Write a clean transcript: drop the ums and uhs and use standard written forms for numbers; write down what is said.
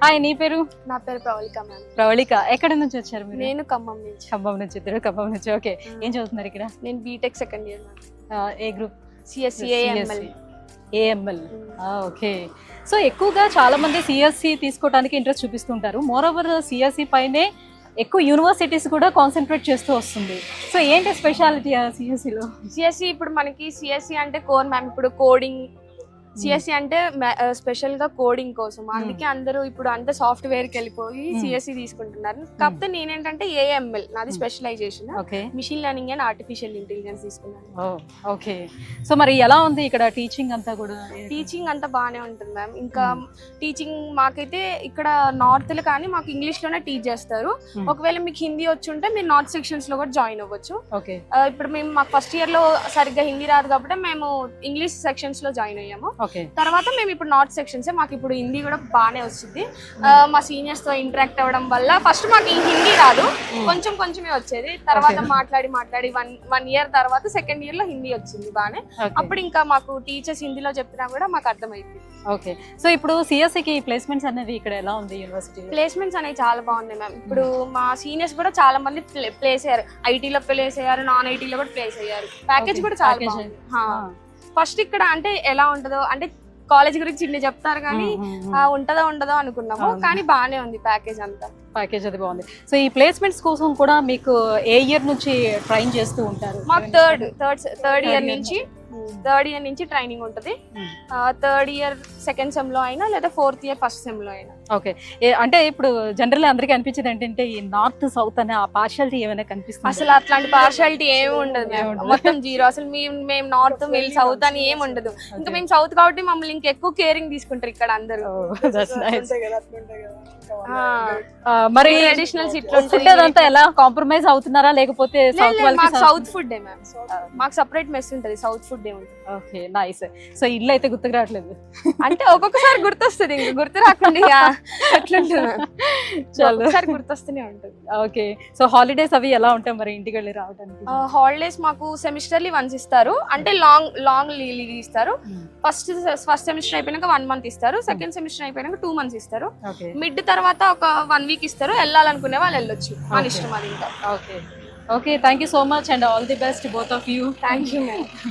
Hi, నీ పేరు? నా పేరు ప్రవళిక మ్యామ్. ప్రవళిక. ఎక్కడి నుంచి వచ్చారు మీరు? నేను ఖమ్మం నుంచి. ఖమ్మం నుంచి. ఇద్దరు ఖమ్మం నుంచి. ఓకే, ఏం చదువుతున్నారు ఇక్కడ? నేను బీటెక్ సెకండ్ ఇయర్ మ్యామ్. ఏ group? CSE AML. AML. Okay. So ఎక్కువగా చాలా మంది సిఎస్సి తీసుకోవడానికి ఇంట్రెస్ట్ చూపిస్తుంటారు. మోర్ ఓవర్ సిఎస్సి పైనే ఎక్కువ యూనివర్సిటీస్ కూడా కాన్సన్ట్రేట్ చేస్తూ వస్తుంది. సో ఏంటి స్పెషాలిటీ సిఎస్సిలో? సిఎస్సి ఇప్పుడు మనకి సిఎస్సి అంటే కోర్ మ్యామ్. ఇప్పుడు కోడింగ్ సిఎస్సి అంటే స్పెషల్ గా కోడింగ్ కోసం, అందుకే అందరూ ఇప్పుడు అంతా సాఫ్ట్వేర్ కి వెళ్ళిపోయి సిఎస్సి తీసుకుంటున్నారు. కాకపోతే నేనేంటంటే ఏఎంఎల్ నాది specialization, machine learning and artificial intelligence తీసుకున్నాను. ఓకే. సో మరి ఎలా ఉంది ఇక్కడ టీచింగ్ అంతా కూడా? టీచింగ్ అంతా బాగానే ఉంటుంది మ్యామ్. ఇంకా టీచింగ్ మాకైతే ఇక్కడ నార్త్ లో కానీ మాకు ఇంగ్లీష్ లోనే టీచ్ చేస్తారు. ఒకవేళ మీకు హిందీ వచ్చి ఉంటే మీరు నార్త్ సెక్షన్స్ లో కూడా జాయిన్ అవ్వచ్చు. ఇప్పుడు మేము మాకు ఫస్ట్ ఇయర్ లో సరిగ్గా హిందీ రాదు కాబట్టి మేము ఇంగ్లీష్ సెక్షన్స్ లో జాయిన్ అయ్యాము. తర్వాత మేము ఇప్పుడు నార్త్ సెక్షన్స్, మాకు ఇప్పుడు హిందీ కూడా బాగానే వస్తుంది. మా సీనియర్స్ తో ఇంటరాక్ట్ అవ్వడం వల్ల ఫస్ట్ మాకు ఈ హిందీ రాదు, కొంచెం కొంచెమే వచ్చేది. తర్వాత మాట్లాడి వన్ ఇయర్ తర్వాత సెకండ్ ఇయర్ లో హిందీ వచ్చింది బాగానే. అప్పుడు ఇంకా మాకు టీచర్స్ హిందీలో చెప్తున్నా కూడా మాకు అర్థమైంది. ఓకే. సో ఇప్పుడు సిఎస్సికి ప్లేస్మెంట్స్ అనేవి ఇక్కడ ఎలా ఉంది యూనివర్సిటీ? ప్లేస్మెంట్స్ అనేవి చాలా బాగున్నాయి మ్యామ్. ఇప్పుడు మా సీనియర్స్ కూడా చాలా మంది ప్లేస్ అయ్యారు. ఐటీలో ప్లేస్ అయ్యారు, నాన్ ఐటీలో కూడా ప్లేస్ అయ్యారు. ప్యాకేజ్ కూడా చాలా బాగుంది. ఫస్ట్ ఇక్కడ అంటే ఎలా ఉంటుందో అంటే కాలేజ్ గురించి ఇన్ని చెప్తారు కానీ ఉంటదో ఉండదో అనుకున్నాము, కానీ బాగానే ఉంది ప్యాకేజ్ అంతా. ప్యాకేజ్ అది బాగుంది. సో ఈ ప్లేస్మెంట్స్ కోసం కూడా మీకు ఏ ఇయర్ నుంచి ట్రైన్ చేస్తూ ఉంటారు? మాకు థర్డ్ ఇయర్ నుంచి ట్రైనింగ్ ఉంటుంది. థర్డ్ ఇయర్ సెకండ్ సెమ్ లో అయినా లేదా ఫోర్త్ ఇయర్ ఫస్ట్ సెమ్ లో అయినా. ఓకే. అంటే ఇప్పుడు జనరల్ అందరికీ అనిపించేది ఏంటంటే ఈ నార్త్ సౌత్ అనే ఆ పార్షియాలిటీ ఏమైనా కనిపిస్తుంది? అసలు అట్లాంటి పార్షియాలిటీ ఏమి ఉండదు, మొత్తం జీరో. అసలు మేము నార్త్ మీరు సౌత్ అని ఏమి ఉండదు. ఇంకా మేము సౌత్ కాబట్టి మమ్మల్ని ఇంకా ఎక్కువ కేరింగ్ తీసుకుంటారు ఇక్కడ అందరూ. మరి ట్రెడిషనల్ ఫుడ్ అదంతా ఎలా కాంప్రమైజ్ అవుతున్నారా లేకపోతే సౌత్ ఫుడ్? మాకు సెపరేట్ మెస్ ఉంటుంది, సౌత్ ఫుడ్ ఏ ఉంటుంది. Okay, nice. సో ఇల్లు అయితే గుర్తుకు రావట్లేదు అంటే ఒక్కొక్కసారి గుర్తొస్తుంది, ఇంకా గుర్తు రాకుండా ఒకసారి గుర్తొస్తూనే ఉంటుంది. ఓకే. సో హాలిడేస్ అవి ఎలా ఉంటాయి మరి ఇంటికి వెళ్ళి రావడానికి? హాలిడేస్ మాకు సెమిస్టర్లీ వన్స్ ఇస్తారు, అంటే లాంగ్ లీవ్ ఇస్తారు. ఫస్ట్ సెమిస్టర్ అయిపోయినాక 1 month ఇస్తారు, సెకండ్ సెమిస్టర్ అయిపోయినాక 2 months ఇస్తారు. మిడ్ తర్వాత ఒక 1 week ఇస్తారు. వెళ్ళాలనుకునే వాళ్ళు వెళ్ళొచ్చు, మన ఇష్టం అది ఇంకా. Okay. Okay, thank you so much and all the best both of you. Thank you.